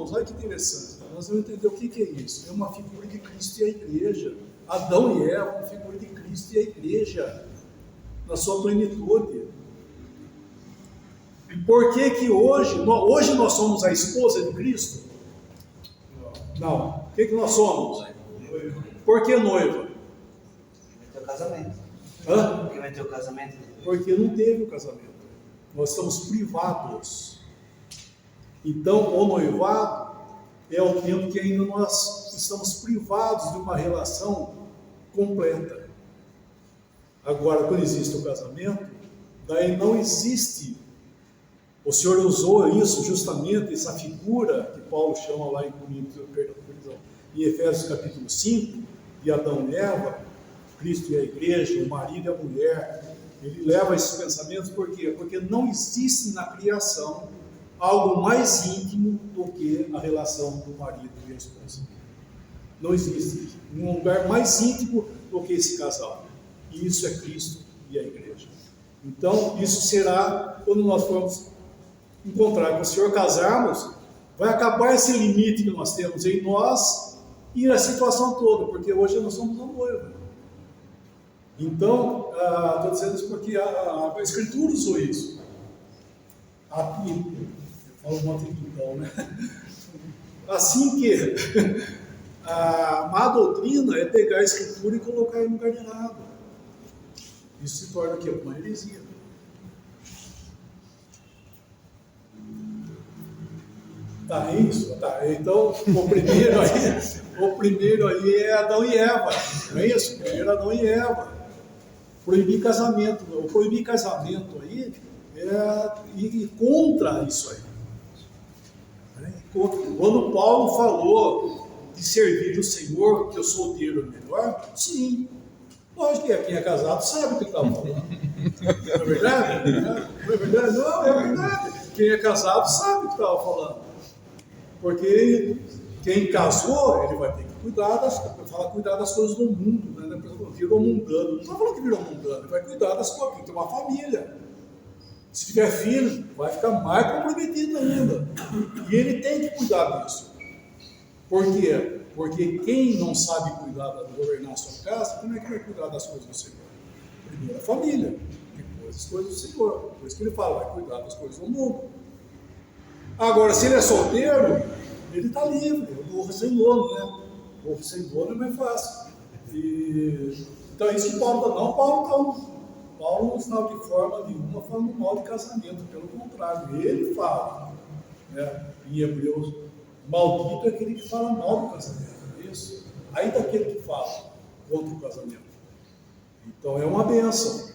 irmãos, olha que interessante. Nós vamos entender o que é isso. É uma figura de Cristo e a igreja. Adão e Eva, uma figura de Cristo e a igreja, na sua plenitude. E por que hoje nós somos a esposa de Cristo? Não. O que nós somos? Por que noiva? Vai ter o casamento. Hã? Porque vai ter o casamento. Porque não teve o casamento. Nós estamos privados. Então, o noivado é o tempo que ainda nós estamos privados de uma relação completa. Agora, quando existe o casamento, daí não existe. O Senhor usou isso justamente, essa figura que Paulo chama lá em Efésios capítulo 5, de Adão e Eva, Cristo e a igreja, o marido e a mulher. Ele leva esses pensamentos por quê? Porque não existe na criação algo mais íntimo do que a relação do marido e a esposa. Não existe um lugar mais íntimo do que esse casal. E isso é Cristo e a igreja. Então, isso será, quando nós formos encontrar com o Senhor, casarmos, vai acabar esse limite que nós temos em nós e a situação toda, porque hoje nós somos a noiva. Então, estou dizendo isso porque a Escritura usou isso. Eu falo um monte de então, né? Assim que a má doutrina é pegar a Escritura e colocar em lugar de errado. Isso se torna o quê? Uma heresia. Tá, é isso? Tá. Então, o primeiro aí é Adão e Eva. Não é isso? Primeiro Adão e Eva. Proibir casamento. O proibir casamento aí é ir contra isso aí. Quando Paulo falou de servir o Senhor, que o solteiro é melhor, sim. Lógico que quem é casado sabe o que estava falando. Não é verdade? Não é verdade? Não, é verdade. Quem é casado sabe o que estava falando. Porque quem casou, ele vai ter que cuidar das coisas do mundo, né? Virou mundano. Não estou falando que virou mundano, ele vai cuidar das coisas, tem que ter uma família. Se tiver filho, vai ficar mais comprometido ainda. E ele tem que cuidar disso. Por quê? Porque quem não sabe governar a sua casa, como é que vai cuidar das coisas do Senhor? Primeiro a família, depois as coisas do Senhor. Por isso que ele fala, vai cuidar das coisas do mundo. Agora, se ele é solteiro, ele está livre, o burro sem dono, né? O burro sem dono é mais fácil. Então é isso que Paulo está. Não, Paulo não está de forma nenhuma falando mal de casamento, pelo contrário, ele fala, né, em Hebreus, maldito é aquele que fala mal do casamento, é isso? Aí daquele que fala contra o casamento. Então é uma bênção.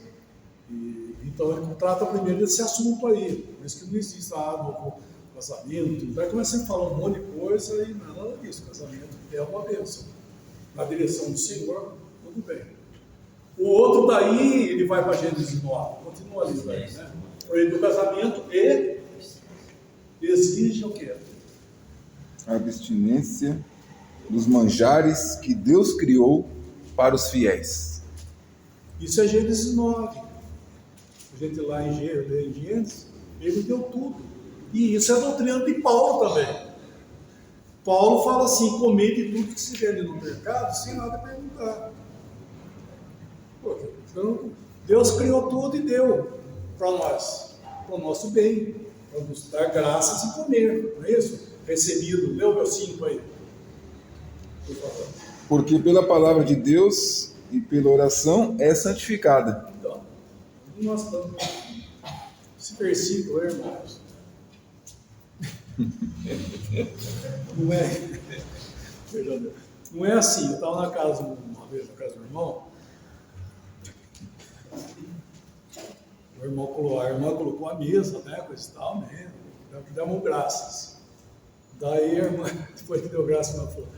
Então ele trata primeiro desse assunto aí, por isso que não existe no casamento. Vai começar a falar um monte de coisa e nada disso. Casamento é uma bênção. Na direção do Senhor, tudo bem. O outro daí, ele vai para Gênesis 9, continua ali, né? Proíbe o casamento e exige o quê? A abstinência dos manjares que Deus criou para os fiéis. Isso é Gênesis 9. A gente lá em Gênesis, ele deu tudo. E isso é a doutrina de Paulo também. Paulo fala assim, comer de tudo que se vende no mercado, sem nada perguntar. Então, Deus criou tudo e deu para nós, para o nosso bem, para nos dar graças e comer, não é isso? Recebido, lê o meu 5 aí, por favor. Porque pela palavra de Deus e pela oração é santificada. Então, nós estamos esse versículo, irmãos, não é assim. Eu estava uma vez na casa do irmão. A irmã colocou a mesa, né, coisa e tal, né, demos graças. Daí a irmã, depois que deu graças, ela falou,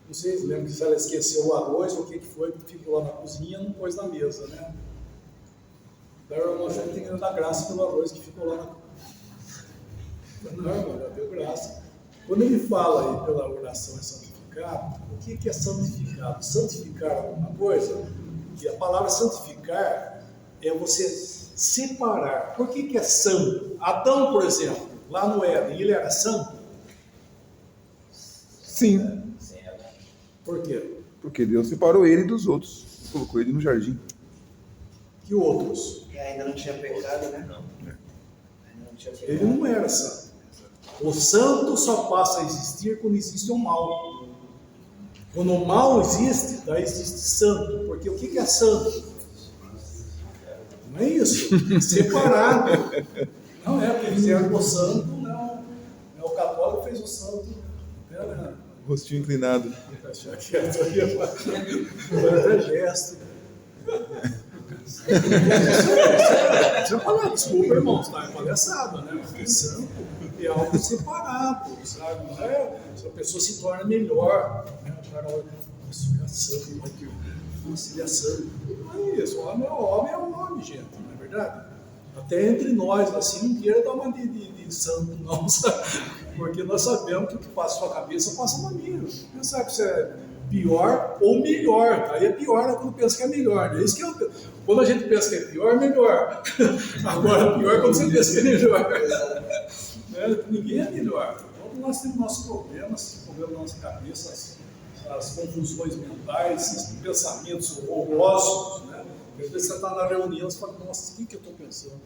não sei se lembra se ela esqueceu o arroz ou o que foi, que ficou lá na cozinha e não pôs na mesa, né. Daí a irmã achou que tinha que dar graça pelo arroz que ficou lá na cozinha. Não, irmão, já deu graça. Quando ele fala aí pela oração é santificado, o que é santificado? Santificar alguma coisa, e a palavra santificar é você separar. Por que é santo? Adão, por exemplo, lá no Éden, ele era santo? Sim, Por quê? porque Deus separou ele dos outros, colocou ele no jardim. Que outros? E ainda não tinha pecado, né? Ainda não tinha pecado. Ele não era santo. O santo só passa a existir quando existe o mal. Quando o mal existe, daí existe santo. Porque o que é santo? Não é isso. Separado. Não é porque fizeram o santo, não. É o católico que fez o santo. Rostinho inclinado. Achar que é gesto. Deixa eu falar, desculpa, irmãos, tá? É palhaçada, né? Porque santo é algo separado, sabe? Não é se a pessoa se torna melhor, né? O cara olha, nossa, ele é santo, nossa, ele é santo. Não é isso, homem é homem, gente, não é verdade? Até entre nós, assim, não queira dar uma de santo, não, sabe? Porque nós sabemos que o que passa na sua cabeça passa na minha. Não sabe que você é pior ou melhor. Aí é pior quando pensa que é melhor. É isso que quando a gente pensa que é pior, é melhor. Agora, pior é quando você pensa que é melhor. Né? Ninguém é melhor. Todos nós temos nossos problemas na nossa cabeça, as confusões mentais, os pensamentos horrorosos. Né? Às vezes você está na reunião e fala, nossa, o que eu estou pensando?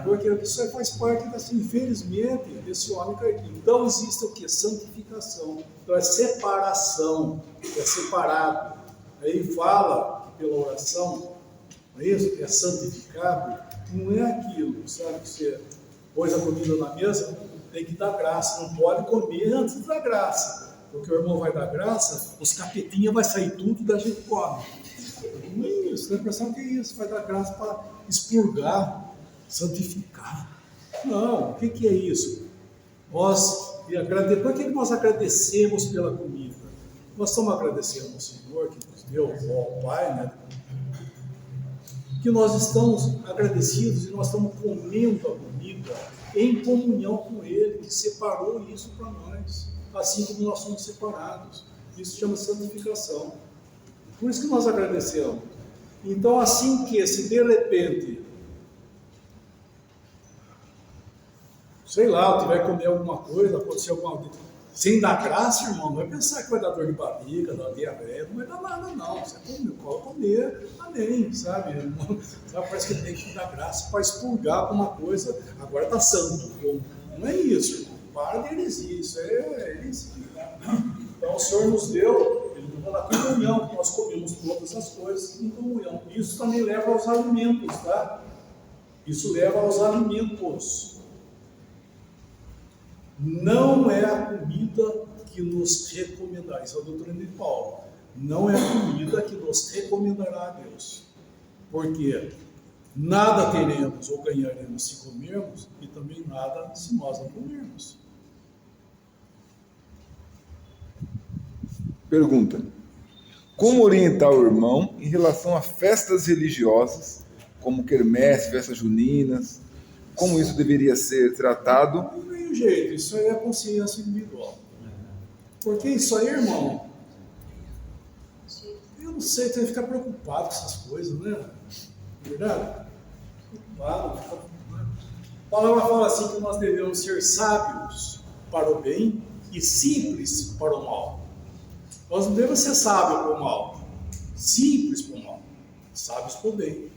Porque isso aí faz parte, assim, infelizmente, desse homem caído. Então existe o que? Santificação. Então é separação, é separado. Aí fala pela oração, não é isso? Que é santificado, não é aquilo, sabe? Que você pôs a comida na mesa, tem que dar graça, não pode comer antes da graça. Porque o irmão vai dar graça, os capetinhas vai sair tudo da gente come. Não é isso, tem a impressão que é isso, vai dar graça para expurgar, santificar. Não, o que é isso? Por que nós agradecemos pela comida? Nós estamos agradecendo ao Senhor que nos deu, ao Pai, né? Que nós estamos agradecidos e nós estamos comendo a comida em comunhão com Ele, que separou isso para nós, assim como nós somos separados. Isso chama santificação. Por isso que nós agradecemos. Então, assim que se de repente, sei lá, eu tiver que comer alguma coisa, acontecer alguma coisa, sem dar graça, irmão, não vai pensar que vai dar dor de barriga, dar diarreia, não vai dar nada, não. Você pode comer, amém, sabe? Parece que tem que dar graça para expurgar alguma coisa, agora está santo. Não é isso, irmão. Para de heresia, isso é heresia. Então, o Senhor nos deu, Ele nos deu na comunhão, que nós comemos todas as coisas em comunhão. Isso também leva aos alimentos, tá? Isso leva aos alimentos. Não é a comida que nos recomendará, isso é a doutrina de Paulo, não é a comida que nos recomendará a Deus, porque nada teremos ou ganharemos se comermos e também nada se nós não comermos. Pergunta: como orientar o irmão em relação a festas religiosas, como quermesse, festas juninas? Como isso deveria ser tratado? Não tem jeito, isso aí é consciência individual. Porque isso aí, irmão, eu não sei, tem que ficar preocupado com essas coisas, né? Verdade? Preocupado. A palavra fala assim que nós devemos ser sábios para o bem e simples para o mal. Nós não devemos ser sábios para o mal, simples para o mal, sábios para o bem.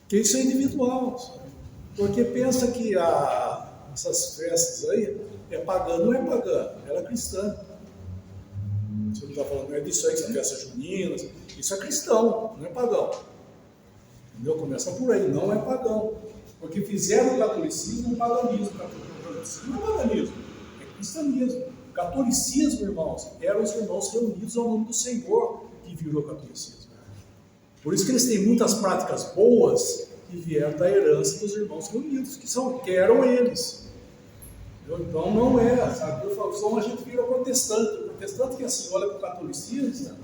Porque isso é individual, sabe? Porque pensa que essas festas aí é pagã, não é pagã, ela é cristã. Você não está falando, não é disso aí que são festas juninas, isso é cristão, não é pagão. Entendeu? Começa por aí, não é pagão. Porque fizeram o catolicismo um paganismo. O catolicismo não é paganismo, é cristianismo. O catolicismo, irmãos, eram os irmãos reunidos ao nome do Senhor que virou catolicismo. Por isso que eles têm muitas práticas boas que vieram da herança dos irmãos reunidos, que eram eles. Então não é, sabe? Eu falo, senão a gente vira protestante. O protestante que assim olha para o catolicismo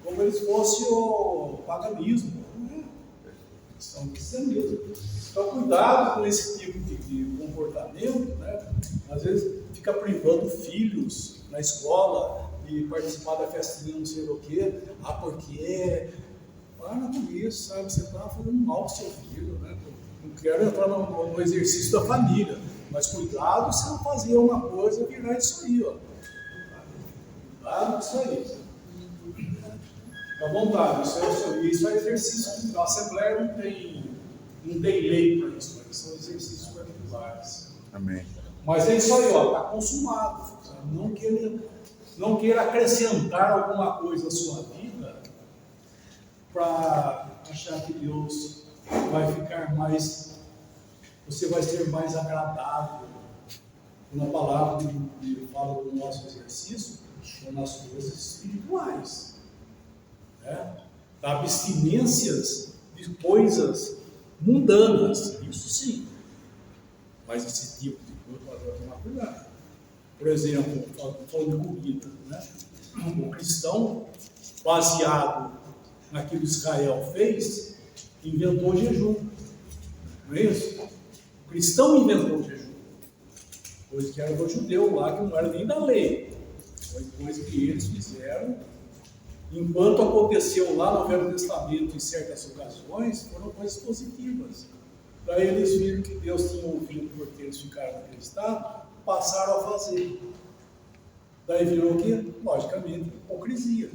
como eles fossem o paganismo. Não é. São cristianismo. Então cuidado com esse tipo de comportamento, né? Às vezes fica privando filhos na escola de participar da festinha, não sei o quê. Porque para com isso, sabe? Você está fazendo mal ao seu filho, né? Não quero entrar no exercício da família, Mas cuidado se não fazer uma coisa virar isso aí, ó. Cuidado com isso aí. Fica à vontade, isso é exercício. A Assembleia não tem lei para isso, mas são exercícios particulares. Amém. Mas é isso aí, ó, está consumado. Não queira acrescentar alguma coisa à sua vida para achar que Deus vai ficar mais, você vai ser mais agradável. Uma palavra que fala do nosso exercício são nas coisas espirituais, né? Da abstinências de coisas mundanas, isso sim. Mas esse tipo de coisa vai tomar cuidado. Por exemplo, falando de comida, né? O cristão, baseado naquilo que Israel fez, inventou o jejum. Não é isso? O cristão inventou o jejum. Coisa que era do judeu lá, que não era nem da lei. Foi coisa que eles fizeram. Enquanto aconteceu lá no Velho Testamento, em certas ocasiões, foram coisas positivas. Para eles viram que Deus tinha ouvido porque eles ficaram naquele estado, passaram a fazer. Daí virou o quê? Logicamente, hipocrisia.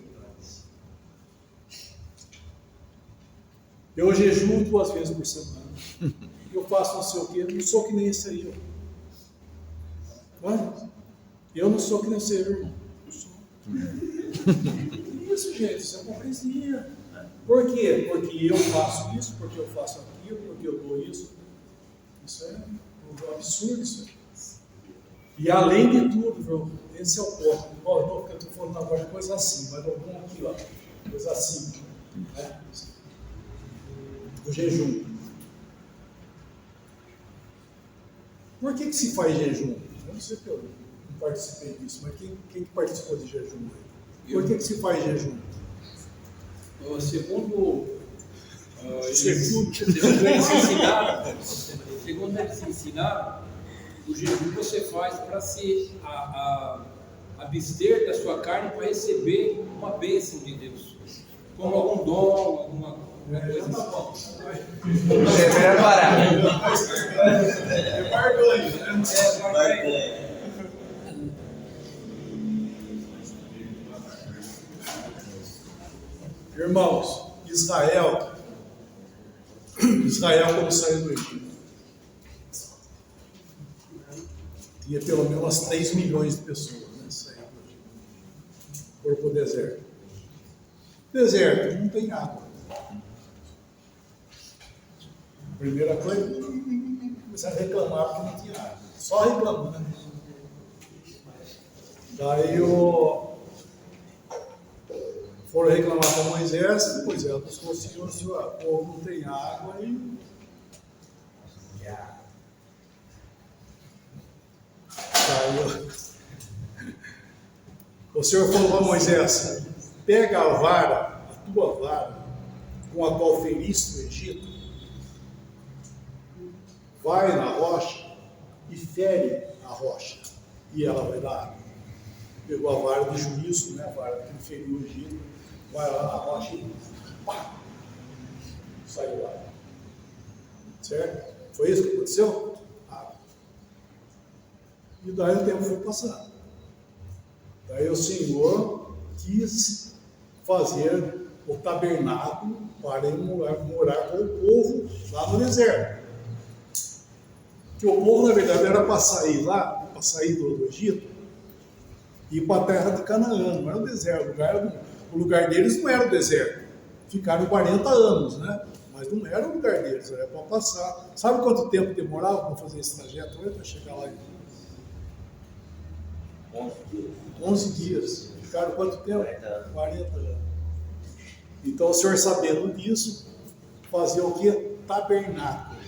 Eu jejuo 2 vezes por semana. Eu faço não sei o quê, não sou que nem esse aí. Eu não sou que nem esse aí, irmão. Eu sou. Isso, gente, isso é hipocrisia. Por quê? Porque eu faço isso, porque eu faço aquilo, porque eu dou isso. Isso é um absurdo, isso aí. E além de tudo, viu, esse é o ponto. Eu estou falando agora de coisa assim, mas vamos aqui, ó, coisa assim, né? O jejum. Por que se faz jejum? Eu não sei porque eu não participei disso, mas quem participou de jejum? Por que se faz jejum? Segundo eles ensinaram, o jejum você faz para se abster da sua carne para receber uma bênção de Deus, como algum dom, alguma coisa assim. Você vai parar. É barganha. Irmãos, Israel quando saiu do Egito, tinha pelo menos 3 milhões de pessoas, né, saindo do Egito. Foram para o deserto. Deserto, não tem água. Primeira coisa, começaram a reclamar que não tinha água. Só reclamando. Daí foram reclamar para Moisés, Moisés buscou o Senhor, o povo não tem água e... O Senhor falou para Moisés, pega a vara, a tua vara, com a qual feriste o Egito, vai na rocha e fere a rocha, e ela vai dar água. Pegou a vara de juízo, né, a vara que feriu o Egito, vai lá na rocha e pá, saiu lá. Certo? Foi isso que aconteceu? E daí o tempo foi passando. Daí o Senhor quis fazer o tabernáculo para ele morar com o povo lá no deserto. Que o povo, na verdade, era para sair lá, para sair do Egito, e ir para a terra de Canaã, não era o deserto. O lugar deles não era o deserto. Ficaram 40 anos, né? Mas não era o lugar deles, era para passar. Sabe quanto tempo demorava para fazer esse trajeto para chegar lá? 11 dias. Ficaram quanto tempo? 40 anos. Então o Senhor, sabendo disso, fazia o que? Tabernáculo.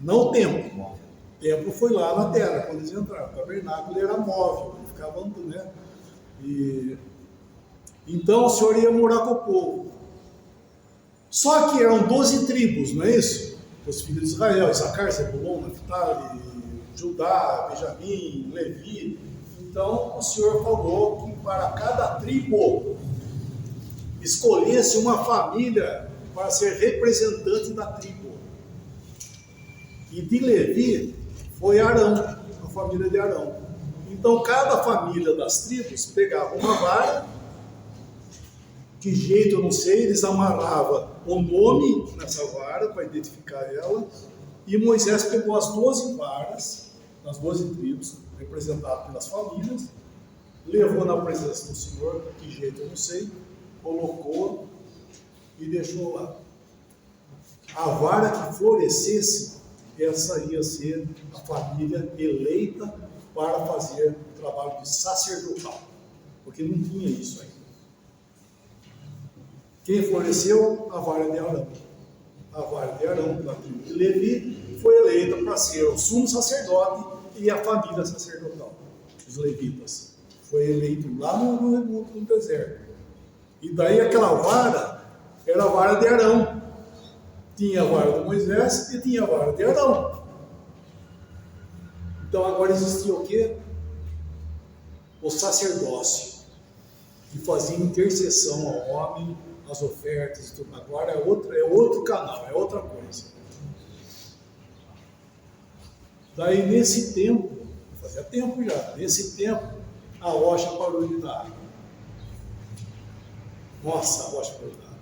Não templo. O templo foi lá na terra, quando eles entraram. O tabernáculo era móvel, ficava andando, né? Então o Senhor ia morar com o povo. Só que eram 12 tribos, não é isso? Os filhos de Israel, Issacar, Zebulon, Naftali, Judá, Benjamim, Levi. Então o Senhor falou que para cada tribo escolhesse uma família para ser representante da tribo. E de Levi foi Arão, a família de Arão. Então, cada família das tribos pegava uma vara, que jeito eu não sei, eles amarravam o nome nessa vara para identificar ela, e Moisés pegou as 12 varas, das 12 tribos, representadas pelas famílias, levou na presença do Senhor, que jeito eu não sei, colocou e deixou lá. A vara que florescesse, essa ia ser a família eleita para fazer o trabalho de sacerdotal, porque não tinha isso ainda. Quem floresceu? A vara de Arão. A vara de Arão, da tribo de Levi, foi eleita para ser o sumo sacerdote e a família sacerdotal, os levitas. Foi eleito lá no deserto. E daí aquela vara era a vara de Arão. Tinha a vara de Moisés e tinha a vara de Arão. Então agora existia o quê? O sacerdócio, que fazia intercessão ao homem, as ofertas e tudo. Agora é outro canal, é outra coisa. Daí nesse tempo, fazia tempo já, nesse tempo a rocha parou de dar água. Nossa, a rocha parou de dar água.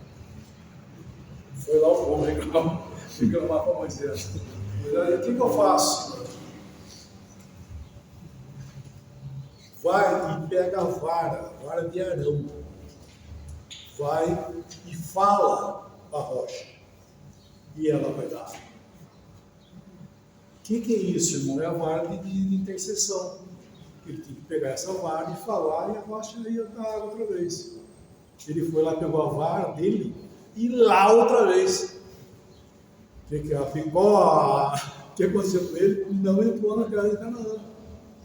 Foi lá o povo reclamar para Moisés. E daí o que eu faço? Vai e pega a vara de Arão. Vai e fala a rocha. E ela vai dar água. O que é isso, irmão? É a vara de intercessão. Ele tinha que pegar essa vara e falar, e a rocha ia dar água outra vez. Ele foi lá, pegou a vara dele e lá outra vez. O que aconteceu com ele? Não entrou na terra de Canaã.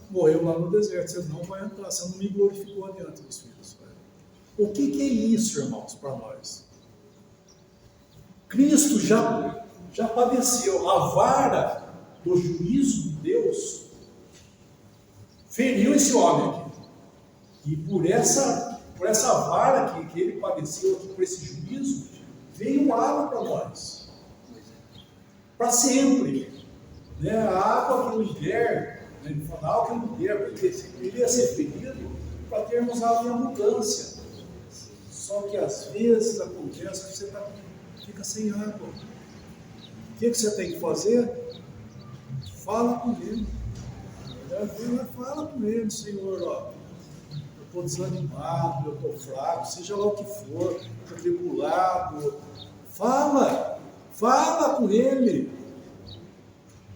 Morreu lá no deserto. Você não vai entrar, você não me glorificou adiante dos filhos. O que é isso, irmãos, para nós? Cristo já padeceu. A vara do juízo de Deus feriu esse homem aqui. E por essa vara que ele padeceu aqui, por esse juízo, veio água para nós. Para sempre. Né? A água que nos der, ele fala, a água que nos der, porque ele ia ser ferido para termos água em abundância. Só que às vezes acontece que você fica sem água. O que você tem que fazer? Fala com ele. Fala com ele, Senhor, ó. Eu estou desanimado, eu estou fraco, seja lá o que for, estou tribulado. Fala com ele.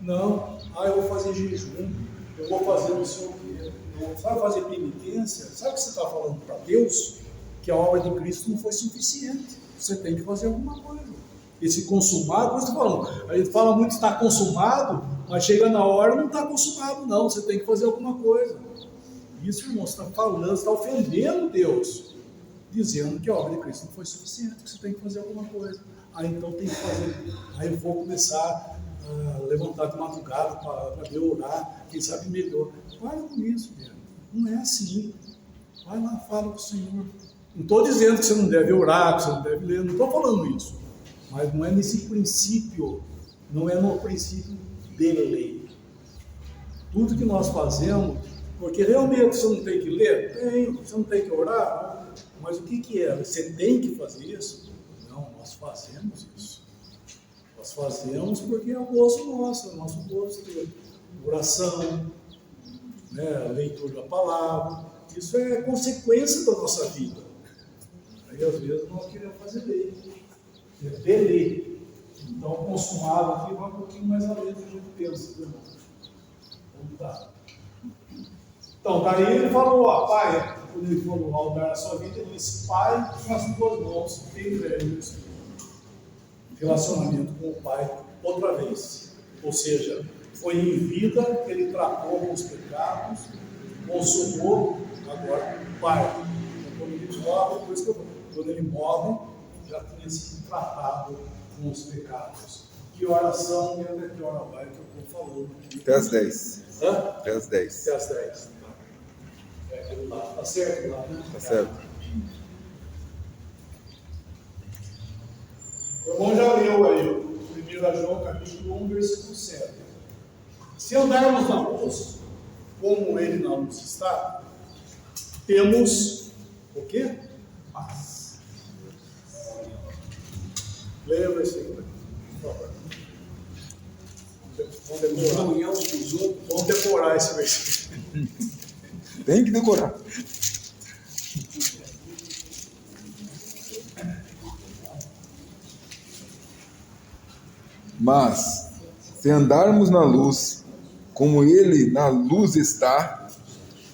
Não, eu vou fazer jejum, eu vou fazer não sei o quê. Sabe fazer penitência? Sabe o que você está falando para Deus? Que a obra de Cristo não foi suficiente. Você tem que fazer alguma coisa. Esse consumado, por isso que eu estou falando, a gente fala muito que está consumado, mas chega na hora não está consumado não, você tem que fazer alguma coisa. Isso, irmão, você está falando, você está ofendendo Deus, dizendo que a obra de Cristo não foi suficiente, que você tem que fazer alguma coisa. Aí então tem que fazer, aí eu vou começar a levantar de madrugada para eu orar, quem sabe melhor. Para com isso, meu. Não é assim. Vai lá, fala com o Senhor. Não estou dizendo que você não deve orar, que você não deve ler, não estou falando isso. Mas não é nesse princípio, não é no princípio de lei. Tudo que nós fazemos, porque realmente você não tem que ler? Tem. Você não tem que orar? Não. Mas o que é? Você tem que fazer isso? Não, nós fazemos isso. Nós fazemos porque é o gosto nosso, é o nosso gosto. Oração, né, leitura da palavra, isso é consequência da nossa vida. Aí às vezes nós queremos fazer lei. É lei. Então, o consumado aqui vai um pouquinho mais além do que a gente pensa. Né? Então, tá. Então, daí ele falou, pai, quando ele falou ao dar a sua vida, ele disse, pai, com as tuas mãos, tem relacionamento com o pai outra vez. Ou seja, foi em vida que ele tratou com os pecados, consumou, agora o pai. Então, quando ele morre, por isso que eu falo, quando ele morre, já tinha sido tratado com os pecados. Que oração e até que hora vai que eu estou falando aqui? Até às 10. Hã? Até às 10. Até às 10. Tá certo lá, né? Tá certo. O irmão já leu aí, 1 João capítulo 1, versículo 7. Se andarmos na luz, como ele na luz está, temos o quê? Paz. Leia o versículo, por favor. Vamos decorar. Comunhão com os outros. Vamos decorar esse versículo. Tem que decorar. Mas, se andarmos na luz, como ele na luz está,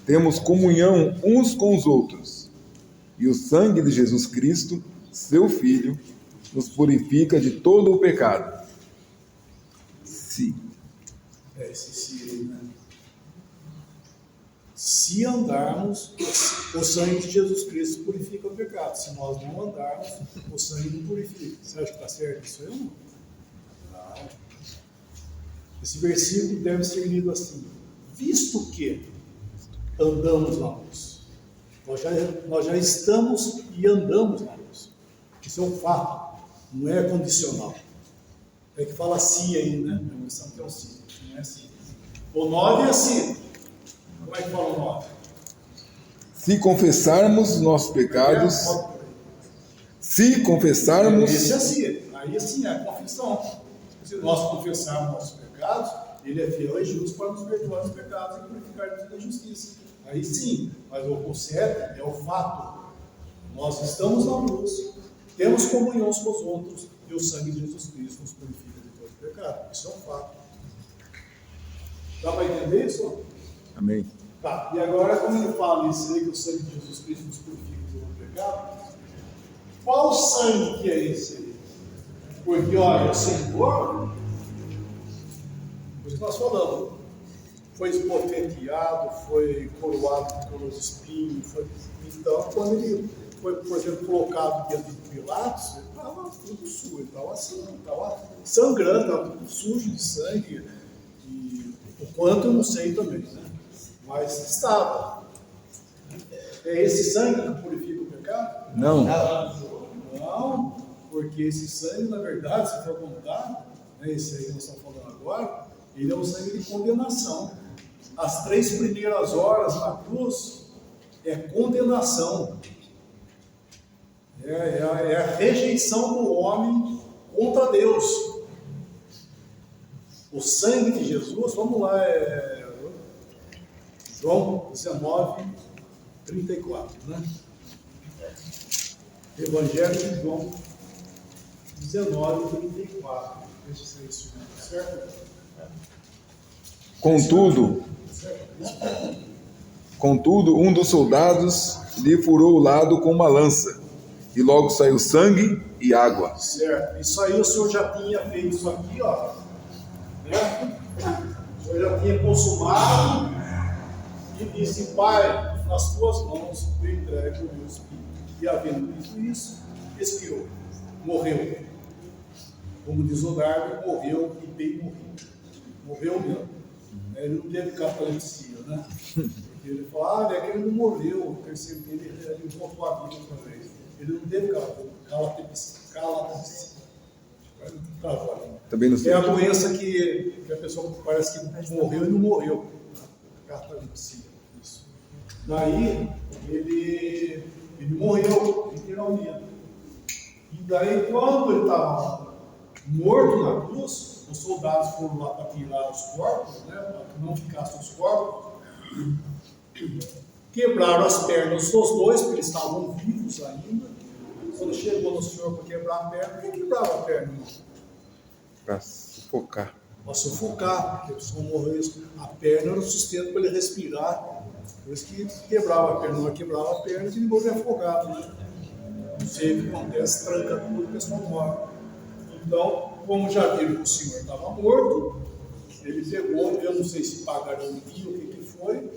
temos comunhão uns com os outros. E o sangue de Jesus Cristo, seu Filho, nos purifica de todo o pecado. Esse se, né? Se andarmos, o sangue de Jesus Cristo purifica o pecado. Se nós não andarmos, o sangue não purifica. Você acha que está certo isso aí ou não? Não. Esse versículo deve ser lido assim: visto que andamos na luz, nós já estamos e andamos na luz. Isso é um fato, não é condicional. É que fala se aí, né? A versão tem um se, não é assim. O 9 é assim. Como é que fala o 9? Se confessarmos nossos pecados, se confessarmos... Esse é assim. Aí assim é a confissão. Se nós confessarmos nossos pecados, ele é fiel e justo para nos perdoar os pecados e purificar-nos da justiça. Aí sim, mas o 7 é o fato. Nós estamos na luz, temos comunhão uns com os outros, e o sangue de Jesus Cristo nos purifica de todo pecado. Isso é um fato. Dá para entender isso? Amém. Tá, e agora quando ele fala isso aí, que o sangue de Jesus Cristo nos purifica de todo pecado, qual sangue que é esse aí? Porque, olha, o Senhor, por isso que nós falamos, foi esbofeteado, foi coroado com os espinhos, então quando ele foi, por exemplo, colocado diante de Pilatos, ele estava tudo sujo, ele estava assim, estava sangrando, estava tudo sujo de sangue, e o quanto eu não sei também, né? Mas estava. É esse sangue que purifica o pecado? Não. Não, porque esse sangue, na verdade, se for contar, né, esse aí que nós estamos falando agora, ele é um sangue de condenação. As 3 primeiras horas na cruz é condenação. É a rejeição do homem contra Deus. O sangue de Jesus, vamos lá, João 19, 34, né? Evangelho de João 19, 34. Deixa ser isso, certo? Contudo, um dos soldados lhe furou o lado com uma lança, e logo saiu sangue e água. Certo. Isso aí o senhor já tinha feito isso aqui, ó. Né? O senhor já tinha consumado e disse: Pai, nas tuas mãos eu entrego o meu espírito. E havendo dito isso, expirou, morreu. Como diz o Darwin, morreu e bem morrido. Morreu mesmo. Ele não teve catalepsia, né? Porque ele fala, é que ele não morreu, o terceiro dele, ele voltou à vida outra vez. Ele não teve catalepsia. Também não sei. É a doença que a pessoa parece que morreu e não morreu. Catalepsia. Isso. Daí, ele morreu, literalmente. E daí, quando ele estava morto na cruz, os soldados foram lá para tirar os corpos, né, para que não ficassem os corpos, quebraram as pernas dos dois, porque eles estavam vivos ainda. Quando chegou no Senhor para quebrar a perna, quem quebrava a perna? Para sufocar. Para sufocar, porque a pessoa morreu, a perna era o sustento para ele respirar. Por isso que quebrava a perna, não quebrava a perna, ele morreu afogado, né? Não sei o que acontece, tranca tudo, a pessoa morre. Então, como já viram que o Senhor estava morto, ele pegou, eu não sei se pagaram o dia, o que foi,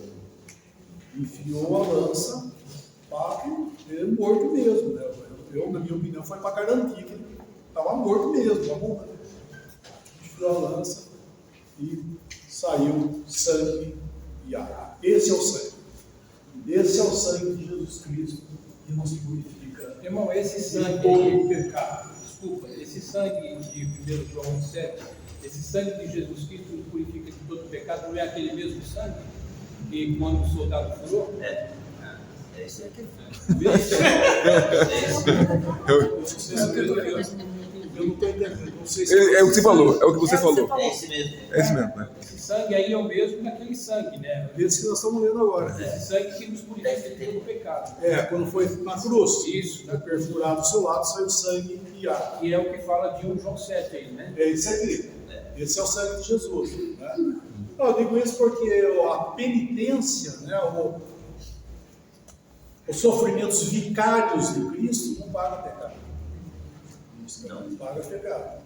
enfiou a lança, para que ele é morto mesmo, né? Eu, na minha opinião, foi para garantir que ele estava morto mesmo, estava morto. Enfiou a lança e saiu sangue e água. Esse é o sangue. Esse é o sangue de Jesus Cristo que nos purifica. Irmão, esse sangue todo aí, o pecado. desculpa, esse sangue de 1 João 7, Esse sangue de Jesus Cristo nos purifica de todo pecado, não é aquele mesmo sangue que quando o soldado furou? É isso aqui. Eu não estou entendendo. Não sei se É o que você falou, é o que você falou. É esse mesmo. É isso mesmo, né? Esse sangue aí é o mesmo daquele sangue, né? esse que nós estamos lendo agora. Esse sangue que nos purifica de todo pecado. Quando foi na cruz. Isso. Né, perfurado o seu lado, saiu sangue e água. Que é o que fala de 1 João 7 aí, né? É esse aqui. Esse é o sangue de Jesus. Né? Eu digo isso porque a penitência, né, os sofrimentos vicários de Cristo não pagam pecado. Não paga pecado.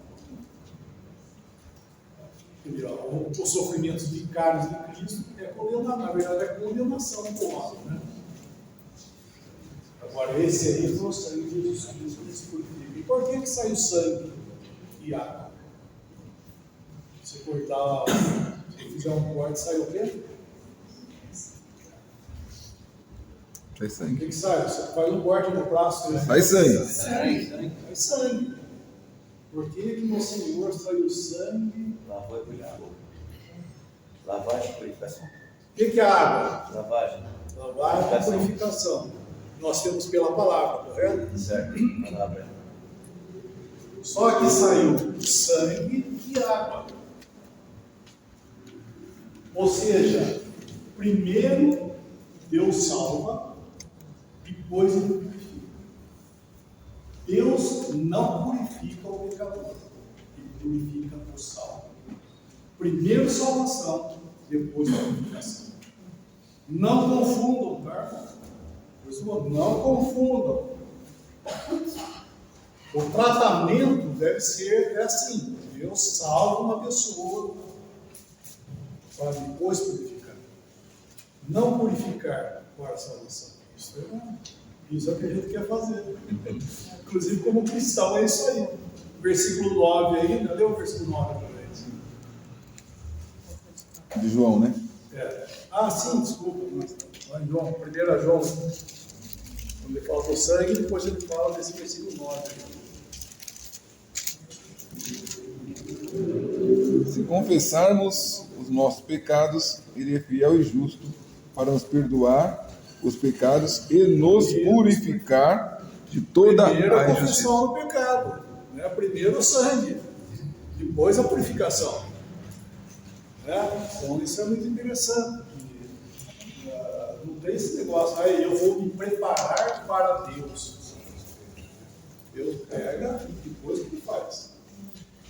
Entendeu? Os sofrimentos vicários de Cristo é condenação, na verdade é condenação do homem, né? Agora esse aí foi o sangue de Jesus Cristo que se purifica. E por que saiu sangue e água? Se cortar, se fizer um corte, sai o quê? Sai O sangue. que sai? Você faz um corte no braço, Sai sangue. Sai sangue. Por que no Senhor saiu sangue? Lavou e purificou. Lavagem e purificação. O que é a água? Lavagem. Lavagem e purificação. Nós temos pela palavra, correto? Certo. Palavra. Só que saiu sangue e água. Ou seja, primeiro Deus salva, depois ele purifica. Deus não purifica o pecador, ele purifica o salvo. Primeiro salvação, depois purificação. Não confundam, tá? Não confundam. O tratamento deve ser assim: Deus salva uma pessoa para depois purificar. Não purificar para a salvação. Isso é o que a gente quer fazer. Inclusive, como cristão, é isso aí. Versículo 9 aí, cadê o versículo 9 também? De João, né? Sim, desculpa. Lá em João, 1 João, quando ele fala do sangue, depois ele fala desse versículo 9 aí. Se confessarmos os nossos pecados, Ele é fiel e justo para nos perdoar os pecados e nos purificar de toda Primeiro a a injustiça. confissão do pecado, né? Primeiro o sangue, depois a purificação. Né? Então isso é muito interessante. Não tem esse negócio, eu vou me preparar para Deus. Deus pega e depois o que faz?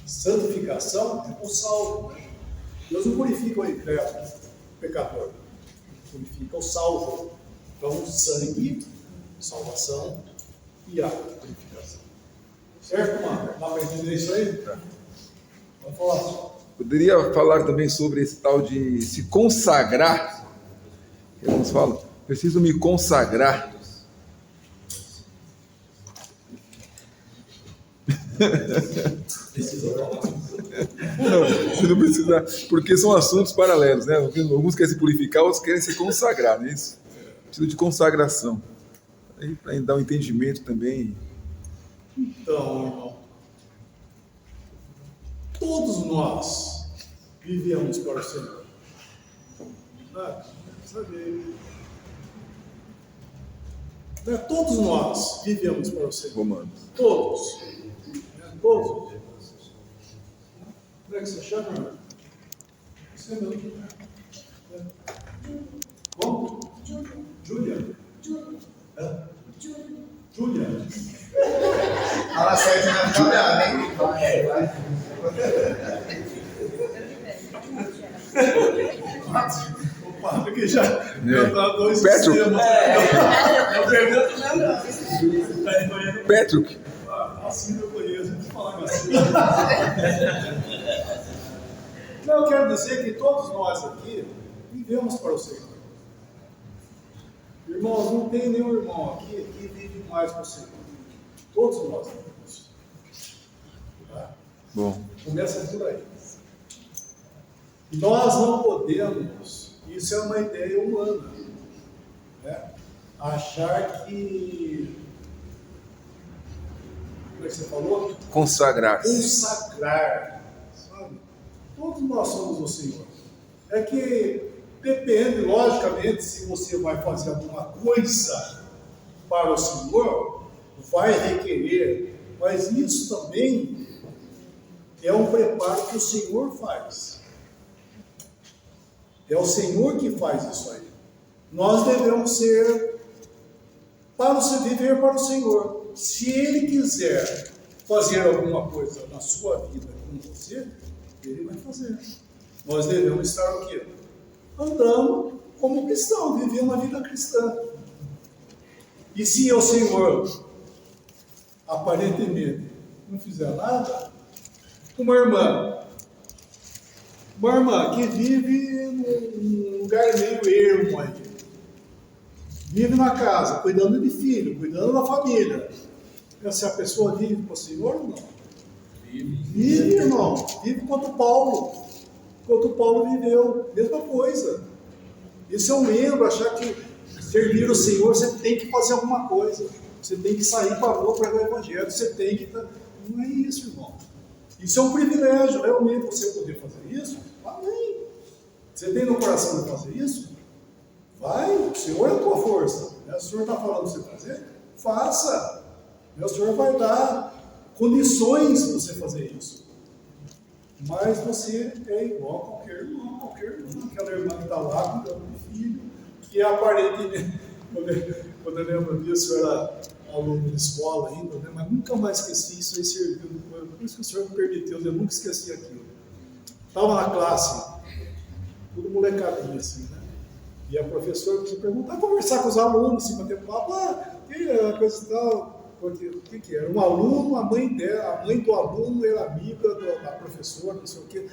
Santificação é o salvo. Né? Deus não purifica o incrédulo, o pecador. Purifica o salvo. Então, sangue, salvação e água, purificação. Certo, mano? Dá para entender isso aí? Vamos falar. Poderia falar também sobre esse tal de se consagrar. Que alguns falam, preciso me consagrar. Não precisa, porque são assuntos paralelos, né? Alguns querem se purificar, outros querem se consagrar, não é isso? Precisa de consagração. Aí para dar um entendimento também. Então, irmão, todos nós vivemos para o Senhor. Sabe? Todos nós vivemos para o Senhor. Romanos. Todos. Todos. Como é que você chama, irmão? Você mesmo. Como? Júlia. Júlia. Fala certo na tabela, hein? Vai. O padre que já tá dois Petro. sistemas. Eu pergunto não. Tá reconhecendo? Petruk. Assim eu conheço, a gente fala assim. Não, eu quero dizer que todos nós aqui vivemos para o Senhor. Irmãos, não tem nenhum irmão aqui que vive mais para o Senhor. Todos nós vivemos. Tá? Bom, Começa por aí. Nós não podemos, isso é uma ideia humana, né? Achar que, como é que você falou? consagrar-se. Consagrar, sabe? Todos nós somos do Senhor. É que depende, logicamente, se você vai fazer alguma coisa para o Senhor, vai requerer, mas isso também é um preparo que o Senhor faz. É o Senhor que faz isso aí. Nós devemos ser viver para o Senhor. Se Ele quiser fazer alguma coisa na sua vida com você, Ele vai fazer. Nós devemos estar o quê? Andando como cristão, vivendo uma vida cristã. E se o Senhor, aparentemente, não fizer nada, uma irmã que vive num lugar meio ermo aí, vive na casa, cuidando de filho, cuidando da família. Se a pessoa vive para o Senhor ou não? Vive, irmão. Vive quanto Paulo viveu. Mesma coisa. Isso é um erro, achar que servir o Senhor, você tem que fazer alguma coisa. Você tem que sair para a rua para o Evangelho. Você tem que... Não é isso, irmão. Isso é um privilégio, realmente, você poder fazer isso. Amém. Você tem no coração de fazer isso? Vai, o Senhor é a tua força. O Senhor está falando para você fazer? Faça. O Senhor vai dar condições para você fazer isso. Mas você é igual a qualquer irmão, aquela irmã que está lá cuidando de filho, que aparentemente, quando eu lembro disso, eu era aluno de escola ainda, né? Mas nunca mais esqueci isso aí, serviu. Por isso que o Senhor me permitiu, eu nunca esqueci aquilo. Estava na classe, tudo molecadinho assim, né? E a professora se pergunta, conversar com os alunos, assim, bater papo, que é a coisa e tal. O que era? Um aluno, a mãe do aluno era amiga da professora, não sei o quê.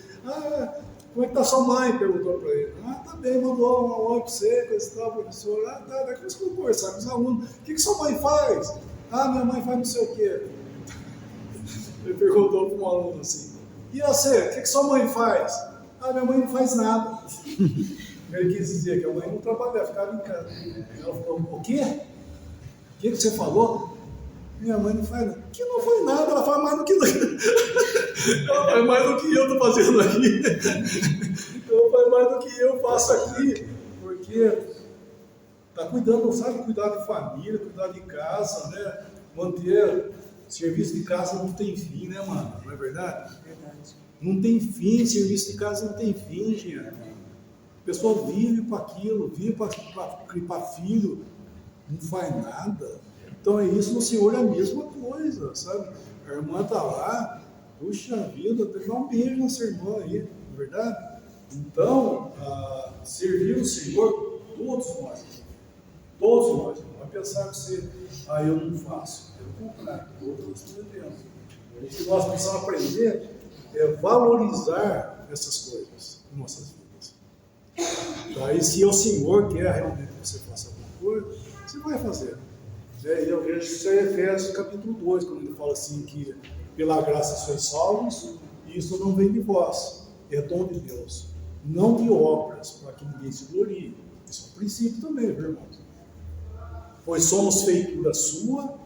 Como é que tá sua mãe? Perguntou para ele. Tá bem, mandou um oi para você, coisa e tal, professora. Tá, daí começou a conversar com os alunos. O que sua mãe faz? Minha mãe faz não sei o quê. Ele perguntou para um aluno assim. E você, o que sua mãe faz? Minha mãe não faz nada. Ele quis dizer que a mãe não trabalhava, ficava em casa. Ela falou, o quê? O que você falou? Minha mãe não faz nada. Que não foi nada, ela faz mais do que ela faz mais do que eu estou fazendo aqui. Ela faz mais do que eu faço aqui. Porque está cuidando, sabe, cuidar de família, cuidar de casa, né? Manter serviço de casa não tem fim, né, mano? Não é verdade? Verdade. Não tem fim, serviço de casa não tem fim, gente. A pessoa vive para aquilo, vive para filho, não faz nada. Então é isso, no Senhor é a mesma coisa, sabe? A irmã está lá, puxa vida, dá um beijo nessa irmã aí, não é verdade? Então, servir o Senhor, todos nós, não vai pensar que você, eu não faço, pelo contrário, todos nós devemos. O que nós precisamos aprender é valorizar essas coisas em nossas vidas. Aí, se o Senhor quer realmente que você faça alguma coisa, você vai fazer. E eu vejo isso em Efésios capítulo 2, quando ele fala assim que pela graça sois salvos, e isso não vem de vós, é dom de Deus, não de obras, para que ninguém se glorie. Isso é um princípio também, viu, irmãos? Pois somos feitura sua,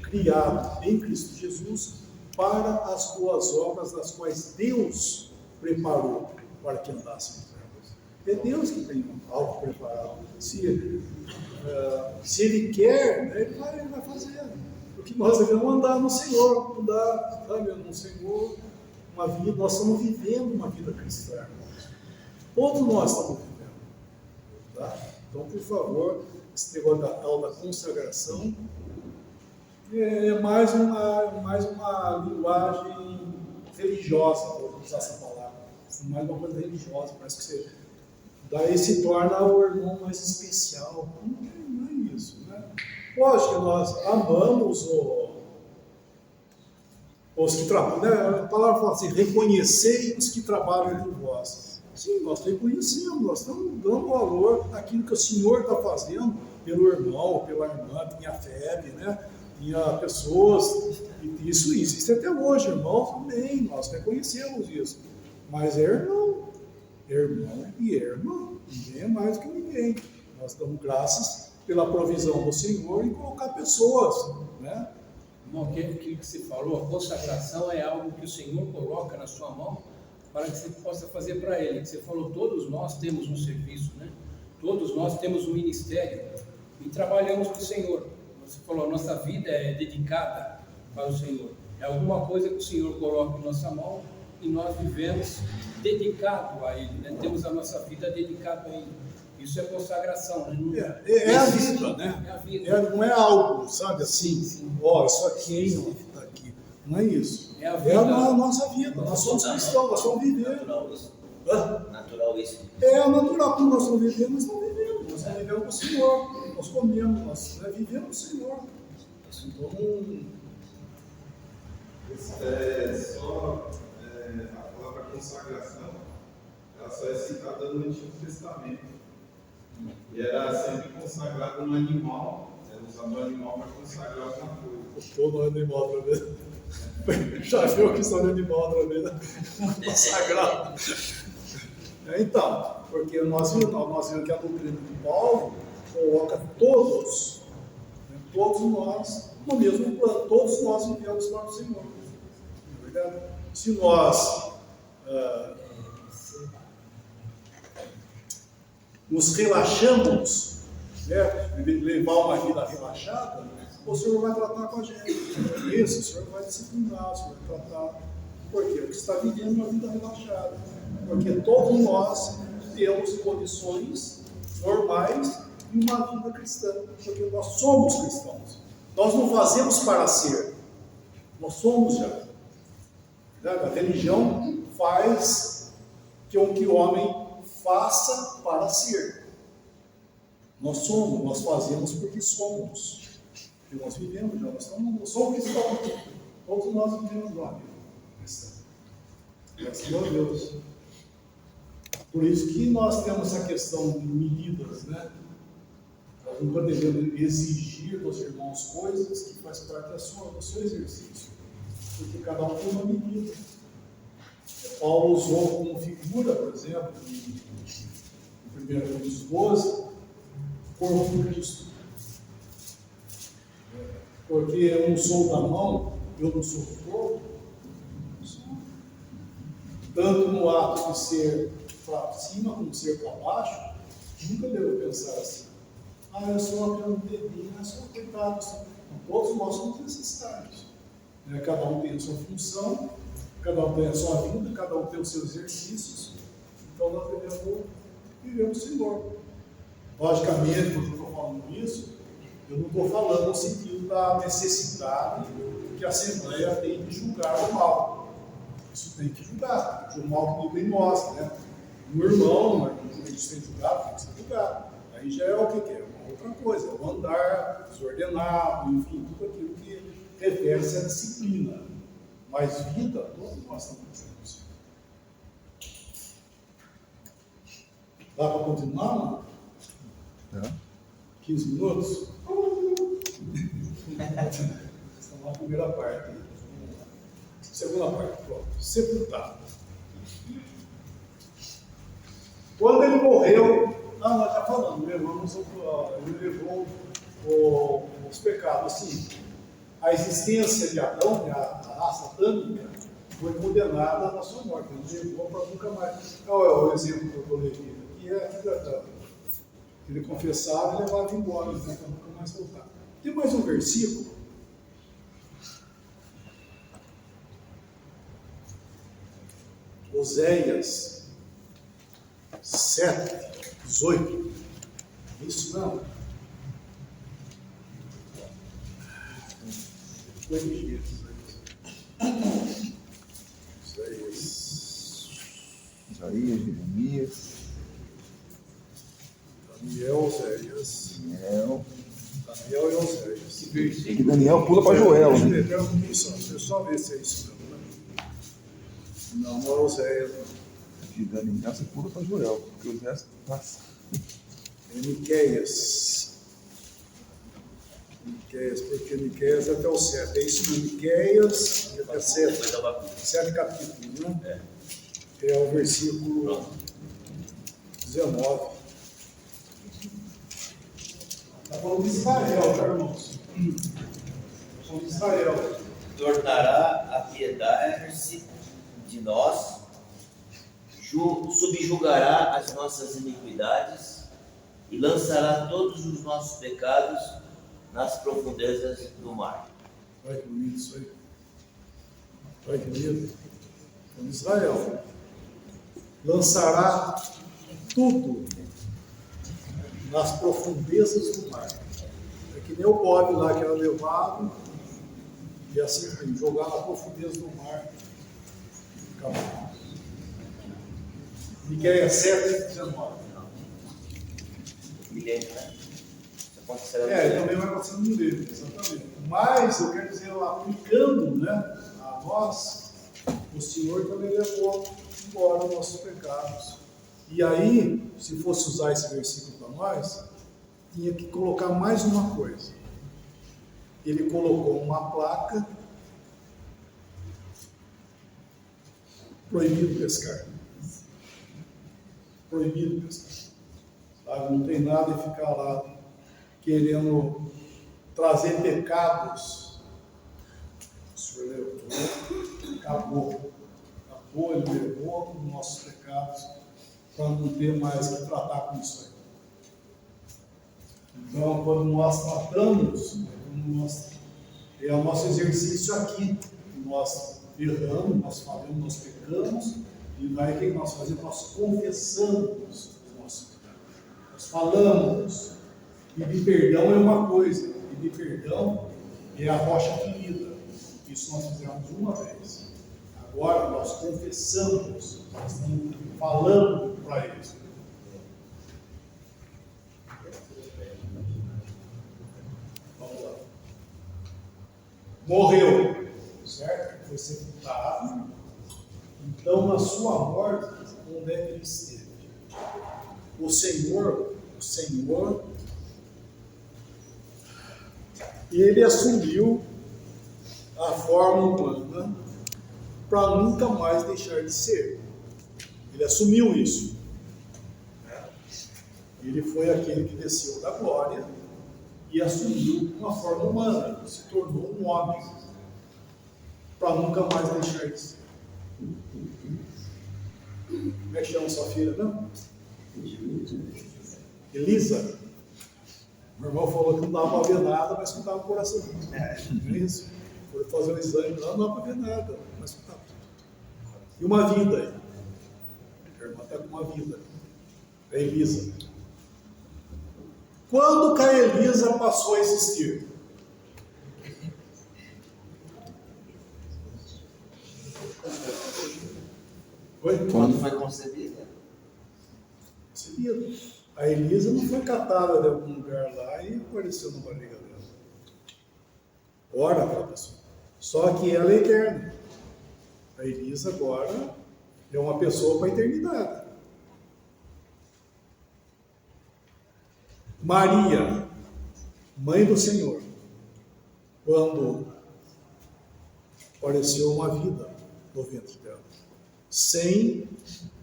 criados em Cristo Jesus, para as boas obras das quais Deus preparou para que andássemos nelas. É Deus que tem algo preparado. Se Ele quer, né, Ele vai fazer. Porque nós devemos andar no Senhor, andar, sabe, no Senhor, uma vida, nós estamos vivendo uma vida cristã, irmãos. Todos nós estamos vivendo. Tá? Então, por favor, esse negócio da tal da consagração é mais uma linguagem religiosa, vou usar essa palavra. Mais uma coisa religiosa, parece que você. Daí se torna o irmão mais especial. Não é isso, né? Lógico que nós amamos os que trabalham, né? A palavra fala assim, reconhecei os que trabalham entre vós. Sim, nós reconhecemos, nós estamos dando valor àquilo que o Senhor está fazendo pelo irmão, pela irmã, tinha febre, né? Tinha pessoas, e isso existe até hoje, irmãos, também, nós reconhecemos isso. Mas é irmão e é irmã, ninguém é mais do que ninguém. Nós damos graças pela provisão do Senhor em colocar pessoas, né? Irmão, aquilo que você falou, a consagração é algo que o Senhor coloca na sua mão para que você possa fazer para Ele. Que você falou, todos nós temos um serviço, né? Todos nós temos um ministério e trabalhamos para o Senhor. Você falou, a nossa vida é dedicada para o Senhor. É alguma coisa que o Senhor coloca em nossa mão e nós vivemos dedicado a Ele, né? Temos a nossa vida dedicada a Ele. Isso é consagração, né? É a vida, né? É a vida. Não é algo, sabe, assim, Sim. ó, isso aqui, está aqui. Não é isso. É a É vida. a nossa vida. Nós somos cristãos, nós estamos vivendo. Natural isso. Hã? Natural isso. É natural, como nós estamos vivendo, nós estamos vivendo. Nós estamos vivendo com o Senhor. Nós comemos, nós vivemos com o Senhor. Então, A palavra consagração, ela só é citada no Antigo Testamento. E era sempre consagrado no animal, era usado o animal para consagrar alguma coisa. estou no animal outra vez. Já viu que sou no animal outra vez? Sagrado. Então, porque nós vimos que a doutrina de Paulo coloca todos nós no mesmo plano, todos nós vivemos para o Senhor. Não é verdade? Se nós nos relaxamos, né, levar uma vida relaxada, o Senhor vai tratar com a gente. Isso, o Senhor vai disciplinar, o Senhor vai tratar. Por quê? Porque está vivendo uma vida relaxada. Porque todos nós temos condições normais de uma vida cristã. Porque nós somos cristãos. Nós não fazemos para ser. Nós somos já. A religião faz com que o homem faça para ser. Nós somos, nós fazemos porque somos. Porque nós vivemos já, nós somos cristãos. Todos nós vivemos uma vida cristã. Graças a Deus. Por isso que nós temos essa questão de medidas, né? Nós nunca devemos exigir dos irmãos coisas que faz parte do seu exercício. Porque cada um tem uma medida. Paulo usou como figura, por exemplo, em 1 Coríntios 12, o corpo de Cristo. Porque eu não sou da mão, eu não sou do corpo. Tanto no ato de ser para cima como ser para baixo, nunca devo pensar assim. Eu sou apenas um bebê, eu sou coitado. Todos nós somos necessários. Cada um tem a sua função, cada um tem a sua vida, cada um tem os seus exercícios. Então nós devemos viver o Senhor. Logicamente, quando eu estou falando isso, eu não estou falando no sentido da necessidade que a Assembleia tem de julgar o mal. Isso tem que julgar, porque o mal que Deus mostra, né? Um irmão, a gente tem que julgar, tem que ser julgado. Aí já é o que é? Uma outra coisa, é o andar desordenado, enfim, tudo aquilo que refere-se à disciplina. Mas vida, todos nós estamos fazendo. Dá para continuar, não? Tá. 15 minutos? Estamos na primeira parte. Segunda parte, pronto. Sepultado. Quando ele morreu, nós já falamos, ele levou os pecados. Assim, a existência de Adão, a raça adâmica, foi condenada na sua morte. Ele levou para nunca mais. Qual é o exemplo que eu estou levando? Que é aqui da Adão. Ele confessava e levava embora, para nunca mais voltar. Tem mais um versículo. Oséias 7, 18. Isso não. Corrigir. Isaías, Jeremias, Daniel, Oséias. Daniel. Daniel e Oséias. E Daniel pula para Joel, né? Deixa eu só ver se é isso mesmo. Né? Não é Oséias. De Daniel você pula para Joel, porque os restos passam. É Miqueias. Miqueias, porque Miqueias é até o 7. É isso mesmo, Miqueias até 7 capítulos, né? É o versículo 19. Está falando de Israel, tá, irmãos? Está falando de Israel. Tornará a piedade-se de nós subjugará as nossas iniquidades e lançará todos os nossos pecados nas profundezas do mar. Olha que bonito isso aí. Olha que bonito. Então, Israel lançará tudo nas profundezas do mar. É que nem o pobre lá que era levado e assim jogar na profundeza do mar. Acabou. Miguel é 7:19. Milênio, né? Isso aconteceu Também vai acontecer no milênio, exatamente. Mas eu quero dizer, aplicando, né, a nós, o Senhor também levou embora nossos pecados. E aí, se fosse usar esse versículo para nós, tinha que colocar mais uma coisa. Ele colocou uma placa: proibido pescar. Proibido pescar. Sabe? Não tem nada de ficar lá querendo trazer pecados. O Senhor levou, acabou. Acabou, Ele levou os nossos pecados para não ter mais que tratar com isso aí. Então, quando nós tratamos, é o nosso exercício aqui. Nós erramos, nós falamos, nós pecamos, e daí o que nós fazemos? Nós confessamos os nossos pecados. Nós falamos. Pedir perdão é uma coisa, pedir perdão é a rocha ferida. Isso nós fizemos uma vez. Agora nós confessamos, nós estamos falando para eles. Vamos lá. Morreu, certo? Foi sepultado. Então, na sua morte, onde é que ele esteve? O Senhor, ele assumiu a forma humana para nunca mais deixar de ser. Ele assumiu isso. Ele foi aquele que desceu da glória e assumiu uma forma humana, se tornou um homem, para nunca mais deixar de ser. Como é que chama sua filha, não? Elisa. Meu irmão falou que não dava para ver nada, mas escutava o coração. Não é isso? Foi fazer um exame lá, não dá para ver nada, mas escutava tudo. E uma vida aí. A irmã está com uma vida. A Elisa. Quando que a Elisa passou a existir? Quando foi concebida? Concebida. A Elisa não foi catada de algum lugar lá e apareceu na barriga dela. Ora para a pessoa. Só que ela é eterna. A Elisa agora é uma pessoa para a eternidade. Maria, mãe do Senhor, quando apareceu uma vida no ventre dela.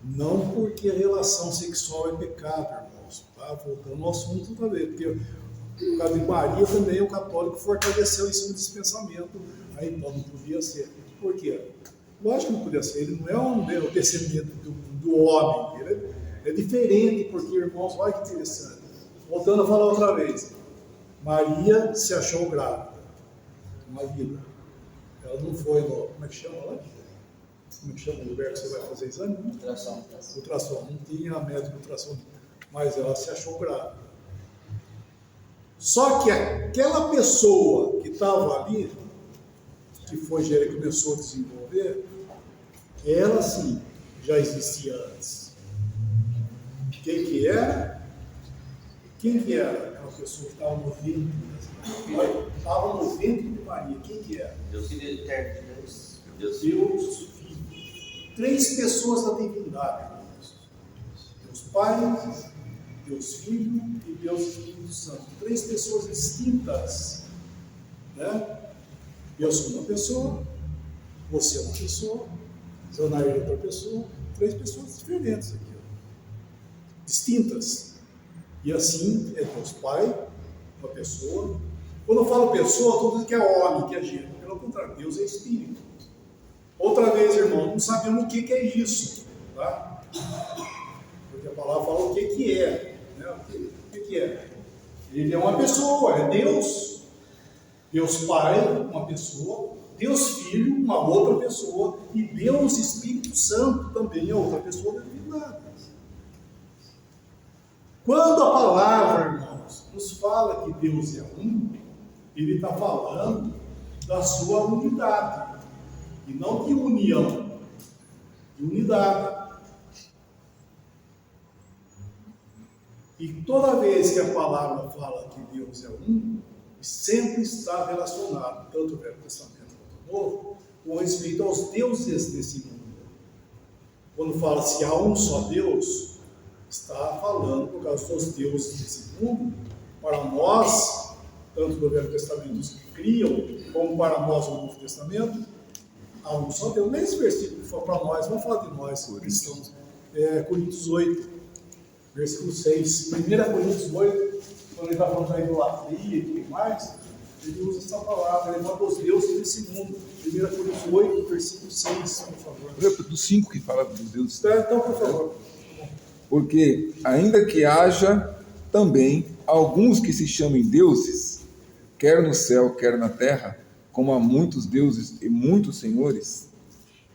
Não porque a relação sexual é pecado, irmãos. Tá? Voltando ao assunto outra vez, porque o caso de Maria também o católico fortaleceu em cima desse pensamento. Aí então não podia ser. Por quê? Lógico que não podia ser. Ele não é o descendente do homem. Ele é diferente, porque, irmãos, olha que interessante. Voltando a falar outra vez. Maria se achou grávida. Uma vida. Ela não foi no... Como é que chama lá? Como é que chama o lugar que você vai fazer exame? Ultrassom. Ultrassom. Não tinha médico ultrassom. Mas ela se achou grávida. Só que aquela pessoa que estava ali, que foi que começou a desenvolver, ela sim já existia antes. Quem que era? Quem que era aquela pessoa que estava no ventre? Estava no ventre de Maria. Quem que era? Deus Filho eterno. Deus Filho. 3 pessoas da divindade, irmãos. Deus Pai, Deus Filho e Deus Espírito Santo. 3 pessoas distintas. Né? Eu sou uma pessoa, você é uma pessoa, Zanair é outra pessoa, 3 pessoas diferentes aqui. Distintas. E assim é Deus Pai, uma pessoa. Quando eu falo pessoa, estou dizendo que é homem, que é gênero. Pelo contrário, Deus é Espírito. Outra vez, irmão, não sabemos o que é isso. Tá? Porque a palavra fala o que é. Né? O que é? Ele é uma pessoa, é Deus. Deus Pai, uma pessoa. Deus Filho, uma outra pessoa. E Deus Espírito Santo também é outra pessoa da divindade. Quando a palavra, irmãos, nos fala que Deus é um, ele está falando da sua unidade. E não de união, de unidade. E toda vez que a palavra fala que Deus é um, sempre está relacionado, tanto o Velho Testamento quanto o Novo, com respeito aos deuses desse mundo. Quando fala-se há um só Deus, está falando por causa dos deuses desse mundo, para nós, tanto do Velho Testamento os que criam, como para nós o Novo Testamento, há um só Deus. Nesse versículo que for para nós, vamos falar de nós, cristãos, Coríntios 8, versículo 6, 1 Coríntios 8, quando ele está falando da idolatria e tudo mais, ele usa essa palavra, ele manda os deuses desse mundo. 1 Coríntios 8, versículo 6, por favor. Do 5 que fala dos deuses. Então, por favor. Porque, ainda que haja também alguns que se chamem deuses, quer no céu, quer na terra, como há muitos deuses e muitos senhores,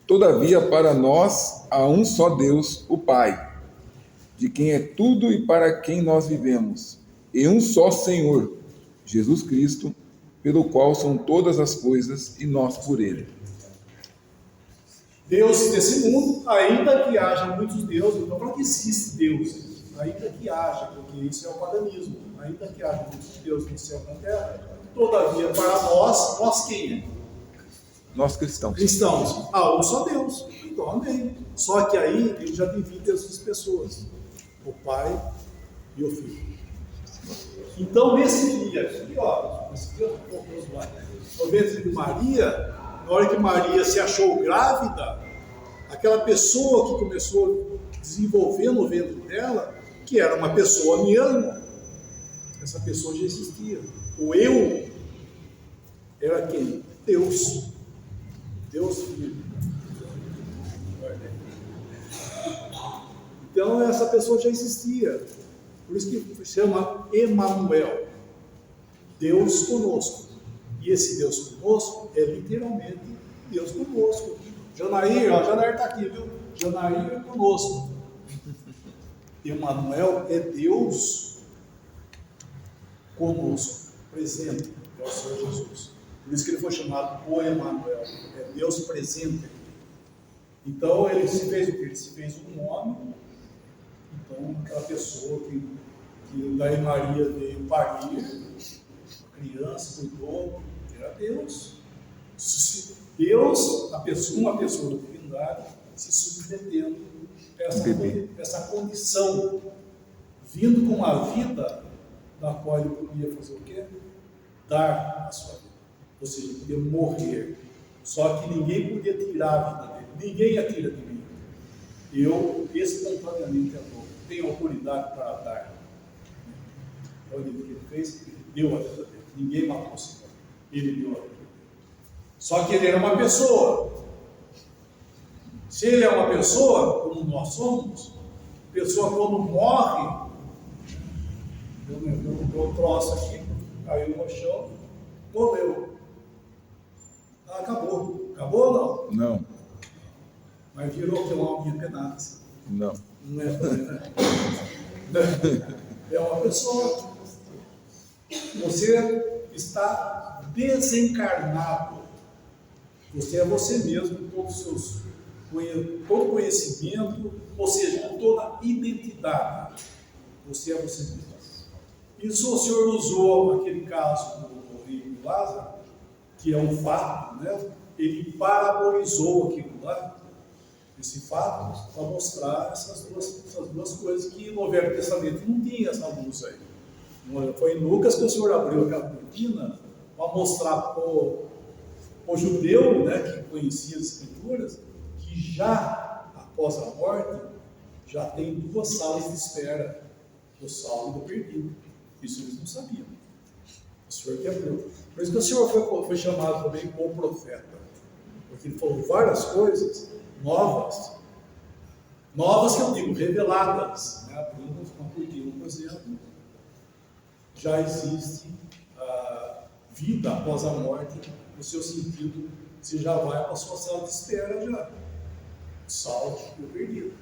todavia para nós há um só Deus, o Pai, de quem é tudo e para quem nós vivemos, e um só Senhor, Jesus Cristo, pelo qual são todas as coisas e nós por Ele. Deus desse mundo, ainda que haja muitos deuses, não fala que existe Deus, ainda que haja, porque isso é o paganismo, ainda que haja muitos deuses no céu e na terra, todavia para nós quem é? Nós cristãos. Cristãos, há um só Deus, então amém. Só que aí ele já divide essas pessoas, o Pai e o Filho. Então nesse dia aqui, ó, no ventre de Maria, na hora que Maria se achou grávida, aquela pessoa que começou a desenvolver no ventre dela, que era uma pessoa miana, essa pessoa já existia. O eu era quem? Deus. Deus Filho. Então essa pessoa já existia. Por isso que se chama Emanuel. Deus conosco. E esse Deus conosco é literalmente Deus conosco. Janair está aqui, viu? Janair é conosco. Emanuel é Deus conosco, presente, é o Senhor Jesus. Por isso que ele foi chamado o Emanuel, é Deus presente aqui. Então ele se fez o quê? Ele se fez um homem. Então aquela pessoa que daí Maria veio parir, a criança cuidou, era Deus. Deus, uma pessoa da divindade, se submetendo a essa condição, vindo com a vida da qual ele podia fazer o quê? Dar a sua vida. Ou seja, ele podia morrer. Só que ninguém podia tirar a vida dele. Ninguém a tira de mim. Eu, espontaneamente, tenho autoridade para dar. Olha o que ele fez, ele deu a vida dele. Ninguém matou o Senhor. Ele deu a vida dele. Só que ele era uma pessoa. Se ele é uma pessoa, como nós somos, pessoa quando morre, eu troço aqui, caiu no chão, morreu. Acabou. Acabou ou não? Não. Mas virou que uma alminha penada. Não. Não é também, né? É uma pessoa. Você está desencarnado. Você é você mesmo, com todos os seus todo conhecimento, ou seja, com toda identidade. Você é você mesmo. Isso o Senhor usou aquele caso do rico Lázaro, que é um fato, né? Ele parabolizou aquilo lá, esse fato, para mostrar essas duas coisas que no Velho Testamento não tinha essa luz aí. Foi em Lucas que o Senhor abriu aquela cortina para mostrar para o judeu, né, que conhecia as Escrituras, que já após a morte, já tem duas salas de espera, do salvo e do perdido. Isso eles não sabiam. O Senhor que abriu. Por isso que o Senhor foi chamado também como profeta, porque ele falou várias coisas novas Novas que eu digo, reveladas. Né? Porque, por exemplo, já existe a vida após a morte, no seu sentido, você já vai para a sua sala de espera já. Salvo e o perdido.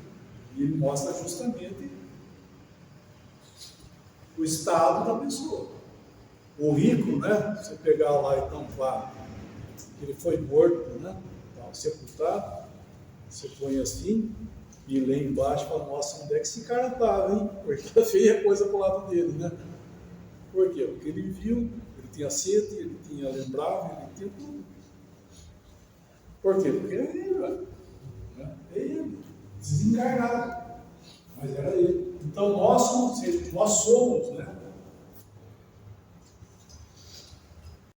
E ele mostra justamente o estado da pessoa. O rico, né? Você pegar lá e tampar, ele foi morto, né? Sepultado, você põe assim, e lá embaixo fala, nossa, onde é que esse cara estava, hein? Porque tá feia coisa pro lado dele, né? Por quê? Porque ele viu, ele tinha sede, ele tinha lembrava, ele tinha tudo. Por quê? Porque era ele, velho. É ele, desencarnado. Mas era ele. Então nós somos, né?